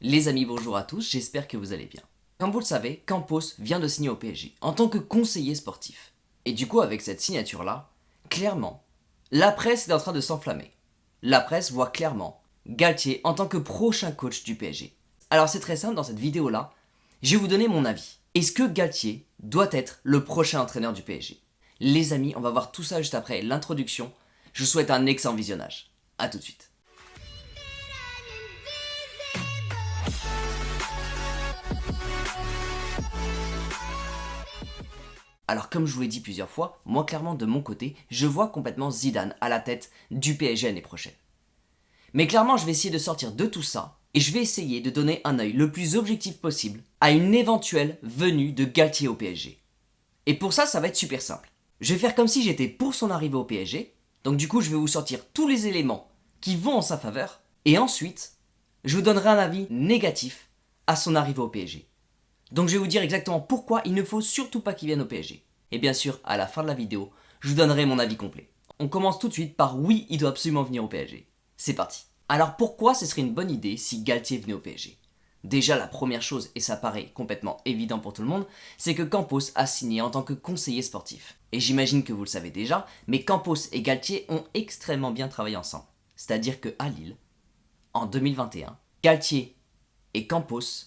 Les amis, bonjour à tous, j'espère que vous allez bien. Comme vous le savez, Campos vient de signer au PSG en tant que conseiller sportif. Et du coup, avec cette signature-là, clairement, la presse est en train de s'enflammer. La presse voit clairement Galtier en tant que prochain coach du PSG. Alors c'est très simple, dans cette vidéo-là, je vais vous donner mon avis. Est-ce que Galtier doit être le prochain entraîneur du PSG? Les amis, on va voir tout ça juste après l'introduction. Je vous souhaite un excellent visionnage. A tout de suite. Alors comme je vous l'ai dit plusieurs fois, moi clairement de mon côté, je vois complètement Zidane à la tête du PSG l'année prochaine. Mais clairement je vais essayer de sortir de tout ça, et je vais essayer de donner un œil le plus objectif possible à une éventuelle venue de Galtier au PSG. Et pour ça, ça va être super simple. Je vais faire comme si j'étais pour son arrivée au PSG, donc du coup je vais vous sortir tous les éléments qui vont en sa faveur, et ensuite, je vous donnerai un avis négatif à son arrivée au PSG. Donc je vais vous dire exactement pourquoi il ne faut surtout pas qu'il vienne au PSG. Et bien sûr, à la fin de la vidéo, je vous donnerai mon avis complet. On commence tout de suite par oui, il doit absolument venir au PSG. C'est parti. Alors pourquoi ce serait une bonne idée si Galtier venait au PSG? Déjà la première chose, et ça paraît complètement évident pour tout le monde, c'est que Campos a signé en tant que conseiller sportif. Et j'imagine que vous le savez déjà, mais Campos et Galtier ont extrêmement bien travaillé ensemble. C'est-à-dire que à Lille, en 2021, Galtier et Campos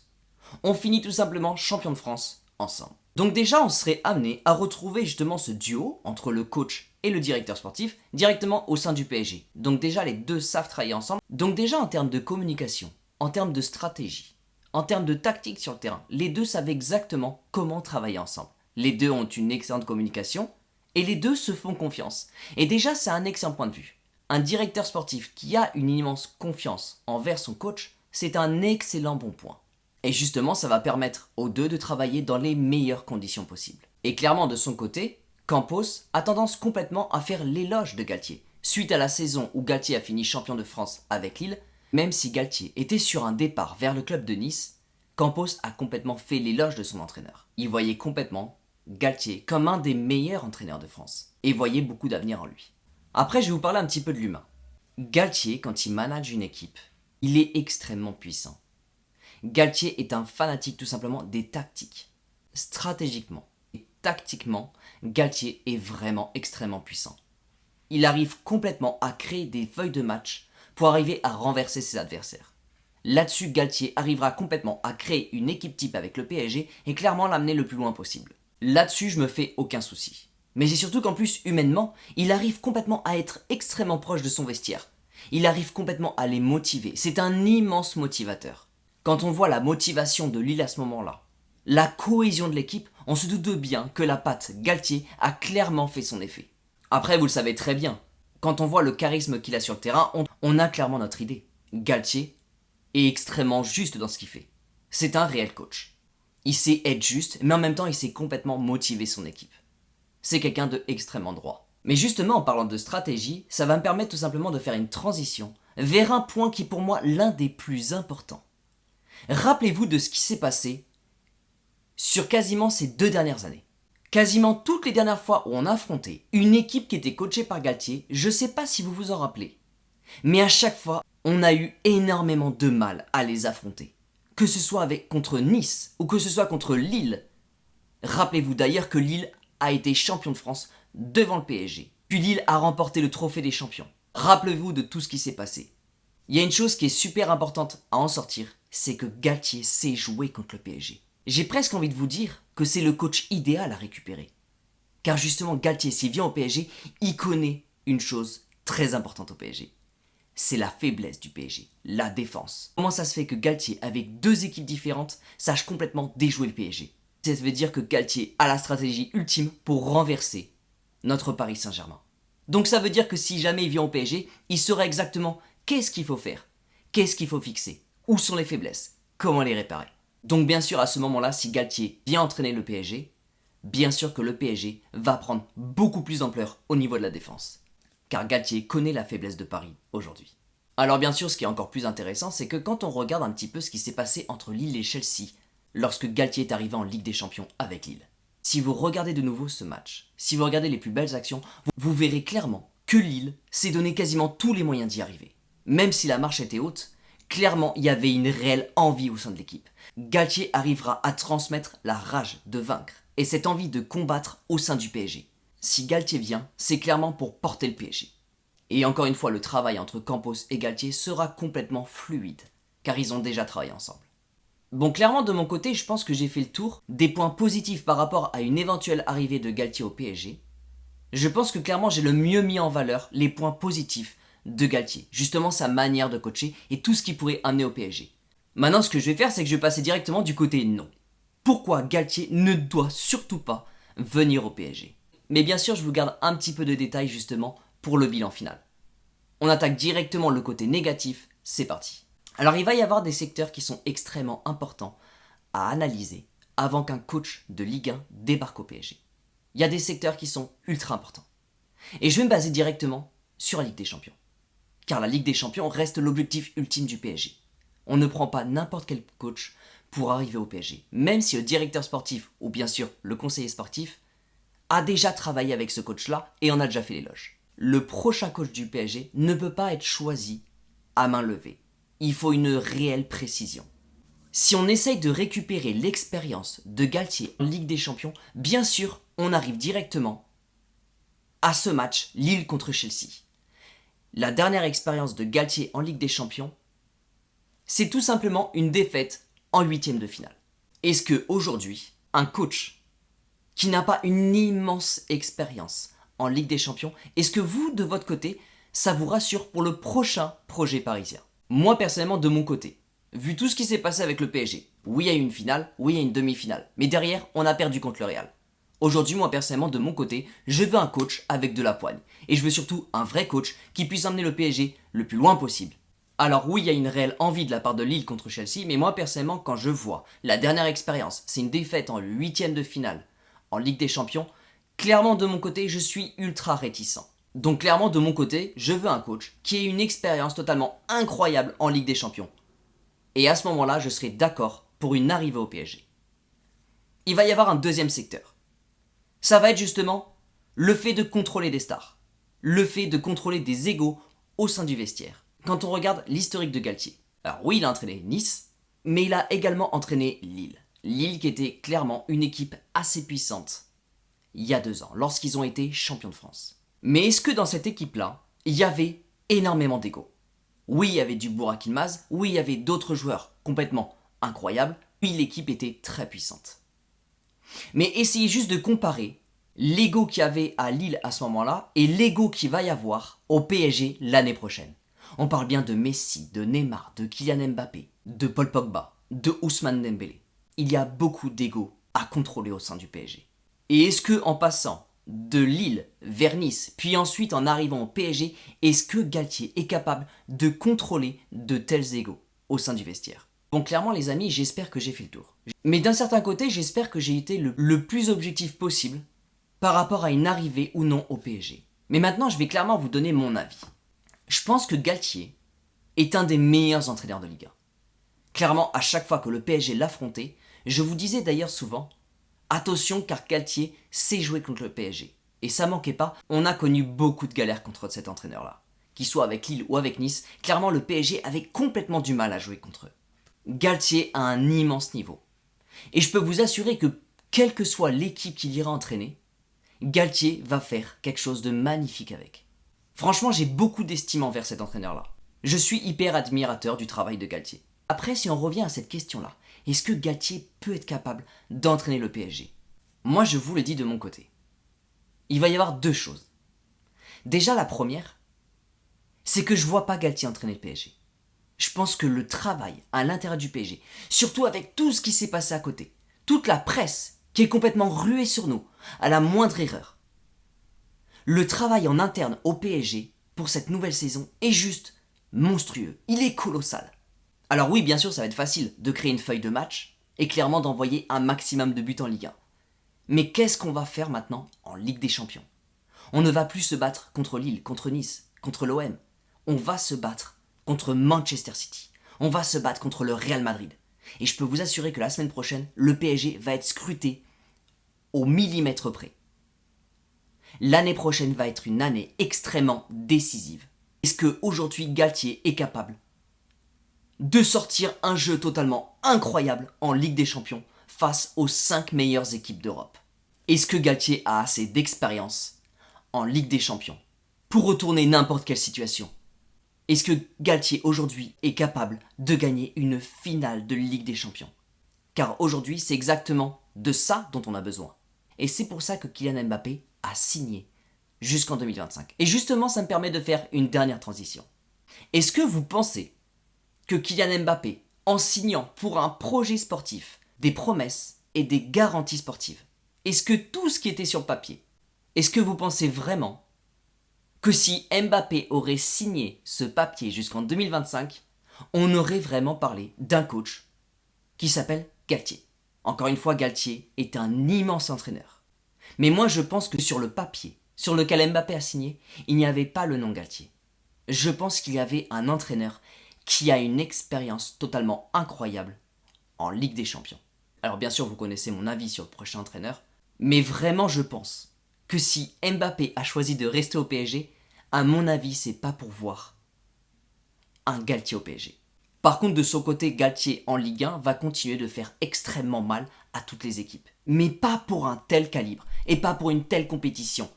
on finit tout simplement champion de France ensemble. Donc déjà, on serait amené à retrouver justement ce duo entre le coach et le directeur sportif directement au sein du PSG. Donc déjà, les deux savent travailler ensemble. Donc déjà, en termes de communication, en termes de stratégie, en termes de tactique sur le terrain, les deux savent exactement comment travailler ensemble. Les deux ont une excellente communication et les deux se font confiance. Et déjà, c'est un excellent point de vue. Un directeur sportif qui a une immense confiance envers son coach, c'est un excellent bon point. Et justement, ça va permettre aux deux de travailler dans les meilleures conditions possibles. Et clairement, de son côté, Campos a tendance complètement à faire l'éloge de Galtier. Suite à la saison où Galtier a fini champion de France avec Lille, même si Galtier était sur un départ vers le club de Nice, Campos a complètement fait l'éloge de son entraîneur. Il voyait complètement Galtier comme un des meilleurs entraîneurs de France et voyait beaucoup d'avenir en lui. Après, je vais vous parler un petit peu de l'humain. Galtier, quand il manage une équipe, il est extrêmement puissant. Galtier est un fanatique tout simplement des tactiques. Stratégiquement et tactiquement, Galtier est vraiment extrêmement puissant. Il arrive complètement à créer des feuilles de match pour arriver à renverser ses adversaires. Là-dessus, Galtier arrivera complètement à créer une équipe type avec le PSG et clairement l'amener le plus loin possible. Là-dessus, je me fais aucun souci. Mais c'est surtout qu'en plus, humainement, il arrive complètement à être extrêmement proche de son vestiaire. Il arrive complètement à les motiver. C'est un immense motivateur. Quand on voit la motivation de Lille à ce moment-là, la cohésion de l'équipe, on se doute bien que la patte Galtier a clairement fait son effet. Après, vous le savez très bien, quand on voit le charisme qu'il a sur le terrain, on a clairement notre idée. Galtier est extrêmement juste dans ce qu'il fait. C'est un réel coach. Il sait être juste, mais en même temps, il sait complètement motiver son équipe. C'est quelqu'un de extrêmement droit. Mais justement, en parlant de stratégie, ça va me permettre tout simplement de faire une transition vers un point qui est pour moi l'un des plus importants. Rappelez-vous de ce qui s'est passé sur quasiment ces 2 dernières années. Quasiment toutes les dernières fois où on a affronté une équipe qui était coachée par Galtier, je ne sais pas si vous vous en rappelez, mais à chaque fois, on a eu énormément de mal à les affronter. Que ce soit contre Nice ou que ce soit contre Lille. Rappelez-vous d'ailleurs que Lille a été champion de France devant le PSG. Puis Lille a remporté le trophée des champions. Rappelez-vous de tout ce qui s'est passé. Il y a une chose qui est super importante à en sortir, c'est que Galtier sait jouer contre le PSG. J'ai presque envie de vous dire que c'est le coach idéal à récupérer. Car justement, Galtier, s'il vient au PSG, il connaît une chose très importante au PSG. C'est la faiblesse du PSG, la défense. Comment ça se fait que Galtier, avec 2 équipes différentes, sache complètement déjouer le PSG? Ça veut dire que Galtier a la stratégie ultime pour renverser notre Paris Saint-Germain. Donc ça veut dire que si jamais il vient au PSG, il saura exactement qu'est-ce qu'il faut faire, qu'est-ce qu'il faut fixer, où sont les faiblesses, comment les réparer. Donc bien sûr à ce moment-là, si Galtier vient entraîner le PSG, bien sûr que le PSG va prendre beaucoup plus d'ampleur au niveau de la défense. Car Galtier connaît la faiblesse de Paris aujourd'hui. Alors bien sûr, ce qui est encore plus intéressant, c'est que quand on regarde un petit peu ce qui s'est passé entre Lille et Chelsea, lorsque Galtier est arrivé en Ligue des Champions avec Lille. Si vous regardez de nouveau ce match, si vous regardez les plus belles actions, vous verrez clairement que Lille s'est donné quasiment tous les moyens d'y arriver. Même si la marche était haute, Clairement, il y avait une réelle envie au sein de l'équipe. Galtier arrivera à transmettre la rage de vaincre et cette envie de combattre au sein du PSG. Si Galtier vient, c'est clairement pour porter le PSG. Et encore une fois, le travail entre Campos et Galtier sera complètement fluide, car ils ont déjà travaillé ensemble. Bon, clairement, de mon côté, je pense que j'ai fait le tour des points positifs par rapport à une éventuelle arrivée de Galtier au PSG. Je pense que clairement, j'ai le mieux mis en valeur les points positifs de Galtier, justement sa manière de coacher et tout ce qui pourrait amener au PSG. Maintenant, ce que je vais faire, c'est que je vais passer directement du côté non. Pourquoi Galtier ne doit surtout pas venir au PSG? Mais bien sûr, je vous garde un petit peu de détails justement pour le bilan final. On attaque directement le côté négatif, c'est parti. Alors il va y avoir des secteurs qui sont extrêmement importants à analyser avant qu'un coach de Ligue 1 débarque au PSG. Il y a des secteurs qui sont ultra importants. Et je vais me baser directement sur la Ligue des Champions. Car la Ligue des Champions reste l'objectif ultime du PSG. On ne prend pas n'importe quel coach pour arriver au PSG. Même si le directeur sportif, ou bien sûr le conseiller sportif, a déjà travaillé avec ce coach-là et en a déjà fait l'éloge. Le prochain coach du PSG ne peut pas être choisi à main levée. Il faut une réelle précision. Si on essaye de récupérer l'expérience de Galtier en Ligue des Champions, bien sûr, on arrive directement à ce match Lille contre Chelsea. La dernière expérience de Galtier en Ligue des Champions, c'est tout simplement une défaite en huitième de finale. Est-ce que aujourd'hui, un coach qui n'a pas une immense expérience en Ligue des Champions, est-ce que vous, de votre côté, ça vous rassure pour le prochain projet parisien? Moi, personnellement, de mon côté, vu tout ce qui s'est passé avec le PSG, oui, il y a eu une finale, oui, il y a une demi-finale, mais derrière, on a perdu contre le Real. Aujourd'hui, moi, personnellement, de mon côté, je veux un coach avec de la poigne. Et je veux surtout un vrai coach qui puisse emmener le PSG le plus loin possible. Alors oui, il y a une réelle envie de la part de Lille contre Chelsea, mais moi, personnellement, quand je vois la dernière expérience, c'est une défaite en huitième de finale en Ligue des Champions, clairement, de mon côté, je suis ultra réticent. Donc clairement, de mon côté, je veux un coach qui ait une expérience totalement incroyable en Ligue des Champions. Et à ce moment-là, je serai d'accord pour une arrivée au PSG. Il va y avoir un deuxième secteur. Ça va être justement le fait de contrôler des stars. Le fait de contrôler des égos au sein du vestiaire. Quand on regarde l'historique de Galtier. Alors oui, il a entraîné Nice, mais il a également entraîné Lille. Lille qui était clairement une équipe assez puissante il y a 2 ans, lorsqu'ils ont été champions de France. Mais est-ce que dans cette équipe-là, il y avait énormément d'ego? Oui, il y avait du Burak Yılmaz, oui, il y avait d'autres joueurs complètement incroyables, oui, l'équipe était très puissante. Mais essayez juste de comparer l'ego qu'il y avait à Lille à ce moment-là et l'ego qu'il va y avoir au PSG l'année prochaine. On parle bien de Messi, de Neymar, de Kylian Mbappé, de Paul Pogba, de Ousmane Dembélé. Il y a beaucoup d'ego à contrôler au sein du PSG. Et est-ce que en passant de Lille vers Nice, puis ensuite en arrivant au PSG, est-ce que Galtier est capable de contrôler de tels égos au sein du vestiaire? Bon, clairement les amis, j'espère que j'ai fait le tour. Mais d'un certain côté, j'espère que j'ai été le plus objectif possible par rapport à une arrivée ou non au PSG. Mais maintenant, je vais clairement vous donner mon avis. Je pense que Galtier est un des meilleurs entraîneurs de Ligue 1. Clairement, à chaque fois que le PSG l'affrontait, je vous disais d'ailleurs souvent, attention car Galtier sait jouer contre le PSG. Et ça manquait pas, on a connu beaucoup de galères contre cet entraîneur-là. Qu'il soit avec Lille ou avec Nice, clairement le PSG avait complètement du mal à jouer contre eux. Galtier a un immense niveau. Et je peux vous assurer que, quelle que soit l'équipe qu'il ira entraîner, Galtier va faire quelque chose de magnifique avec. Franchement, j'ai beaucoup d'estime envers cet entraîneur-là. Je suis hyper admirateur du travail de Galtier. Après, si on revient à cette question-là, est-ce que Galtier peut être capable d'entraîner le PSG? Moi, je vous le dis de mon côté. Il va y avoir 2 choses. Déjà, la première, c'est que je vois pas Galtier entraîner le PSG. Je pense que le travail à l'intérieur du PSG, surtout avec tout ce qui s'est passé à côté, toute la presse qui est complètement ruée sur nous à la moindre erreur, le travail en interne au PSG pour cette nouvelle saison est juste monstrueux. Il est colossal. Alors oui, bien sûr, ça va être facile de créer une feuille de match et clairement d'envoyer un maximum de buts en Ligue 1. Mais qu'est-ce qu'on va faire maintenant en Ligue des Champions? On ne va plus se battre contre Lille, contre Nice, contre l'OM. On va se battre contre Manchester City. On va se battre contre le Real Madrid. Et je peux vous assurer que la semaine prochaine, le PSG va être scruté au millimètre près. L'année prochaine va être une année extrêmement décisive. Est-ce qu'aujourd'hui Galtier est capable de sortir un jeu totalement incroyable en Ligue des Champions face aux 5 meilleures équipes d'Europe. Est-ce que Galtier a assez d'expérience en Ligue des Champions pour retourner n'importe quelle situation? Est-ce que Galtier aujourd'hui est capable de gagner une finale de Ligue des Champions? Car aujourd'hui, c'est exactement de ça dont on a besoin. Et c'est pour ça que Kylian Mbappé a signé jusqu'en 2025. Et justement, ça me permet de faire une dernière transition. Est-ce que vous pensez que Kylian Mbappé, en signant pour un projet sportif, des promesses et des garanties sportives, est-ce que tout ce qui était sur le papier, est-ce que vous pensez vraiment que si Mbappé aurait signé ce papier jusqu'en 2025, on aurait vraiment parlé d'un coach qui s'appelle Galtier? Encore une fois, Galtier est un immense entraîneur. Mais moi, je pense que sur le papier, sur lequel Mbappé a signé, il n'y avait pas le nom Galtier. Je pense qu'il y avait un entraîneur qui a une expérience totalement incroyable en Ligue des Champions. Alors bien sûr, vous connaissez mon avis sur le prochain entraîneur, mais vraiment, je pense que si Mbappé a choisi de rester au PSG, à mon avis, c'est pas pour voir un Galtier au PSG. Par contre, de son côté, Galtier en Ligue 1 va continuer de faire extrêmement mal à toutes les équipes. Mais pas pour un tel calibre et pas pour une telle compétition.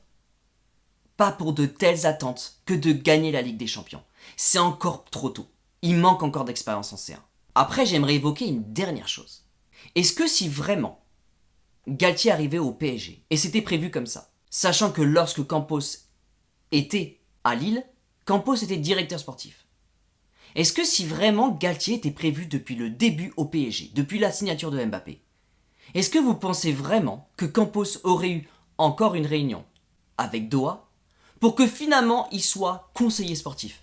Pas pour de telles attentes que de gagner la Ligue des Champions. C'est encore trop tôt. Il manque encore d'expérience en C1. Après, j'aimerais évoquer une dernière chose. Est-ce que si vraiment Galtier arrivait au PSG, et c'était prévu comme ça, sachant que lorsque Campos était à Lille, Campos était directeur sportif. Est-ce que si vraiment Galtier était prévu depuis le début au PSG, depuis la signature de Mbappé, est-ce que vous pensez vraiment que Campos aurait eu encore une réunion avec Doha pour que finalement il soit conseiller sportif?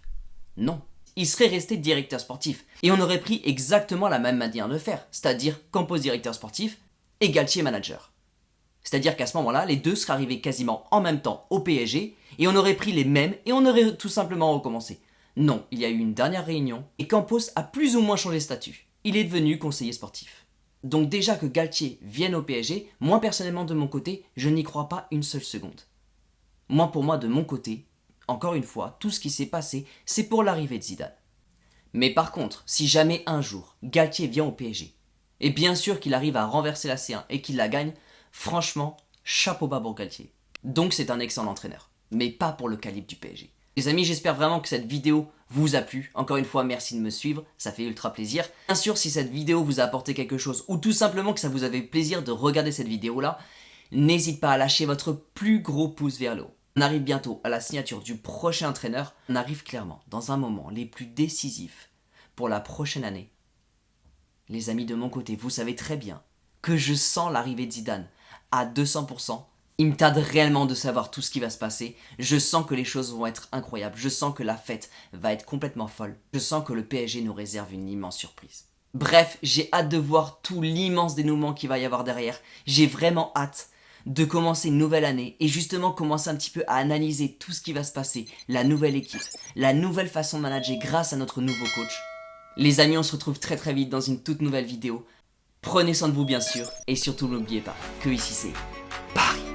Non, il serait resté directeur sportif. Et on aurait pris exactement la même manière de faire, c'est-à-dire Campos directeur sportif et Galtier manager. C'est-à-dire qu'à ce moment-là, les deux seraient arrivés quasiment en même temps au PSG et on aurait pris les mêmes et on aurait tout simplement recommencé. Non, il y a eu une dernière réunion et Campos a plus ou moins changé de statut. Il est devenu conseiller sportif. Donc déjà que Galtier vienne au PSG, moi personnellement de mon côté, je n'y crois pas une seule seconde. Pour moi, de mon côté, encore une fois, tout ce qui s'est passé, c'est pour l'arrivée de Zidane. Mais par contre, si jamais un jour Galtier vient au PSG, et bien sûr qu'il arrive à renverser la C1 et qu'il la gagne, franchement, chapeau bas pour Galtier. Donc c'est un excellent entraîneur, mais pas pour le calibre du PSG. Les amis, j'espère vraiment que cette vidéo vous a plu. Encore une fois, merci de me suivre, ça fait ultra plaisir. Bien sûr, si cette vidéo vous a apporté quelque chose, ou tout simplement que ça vous avait plaisir de regarder cette vidéo-là, n'hésitez pas à lâcher votre plus gros pouce vers le haut. On arrive bientôt à la signature du prochain entraîneur. On arrive clairement dans un moment les plus décisifs pour la prochaine année. Les amis, de mon côté, vous savez très bien que je sens l'arrivée de Zidane à 200%. Il me tarde réellement de savoir tout ce qui va se passer. Je sens que les choses vont être incroyables. Je sens que la fête va être complètement folle. Je sens que le PSG nous réserve une immense surprise. Bref, j'ai hâte de voir tout l'immense dénouement qu'il va y avoir derrière. J'ai vraiment hâte de commencer une nouvelle année et justement commencer un petit peu à analyser tout ce qui va se passer, la nouvelle équipe, la nouvelle façon de manager grâce à notre nouveau coach. Les amis, on se retrouve très très vite dans une toute nouvelle vidéo. Prenez soin de vous bien sûr et surtout n'oubliez pas que ici c'est Paris.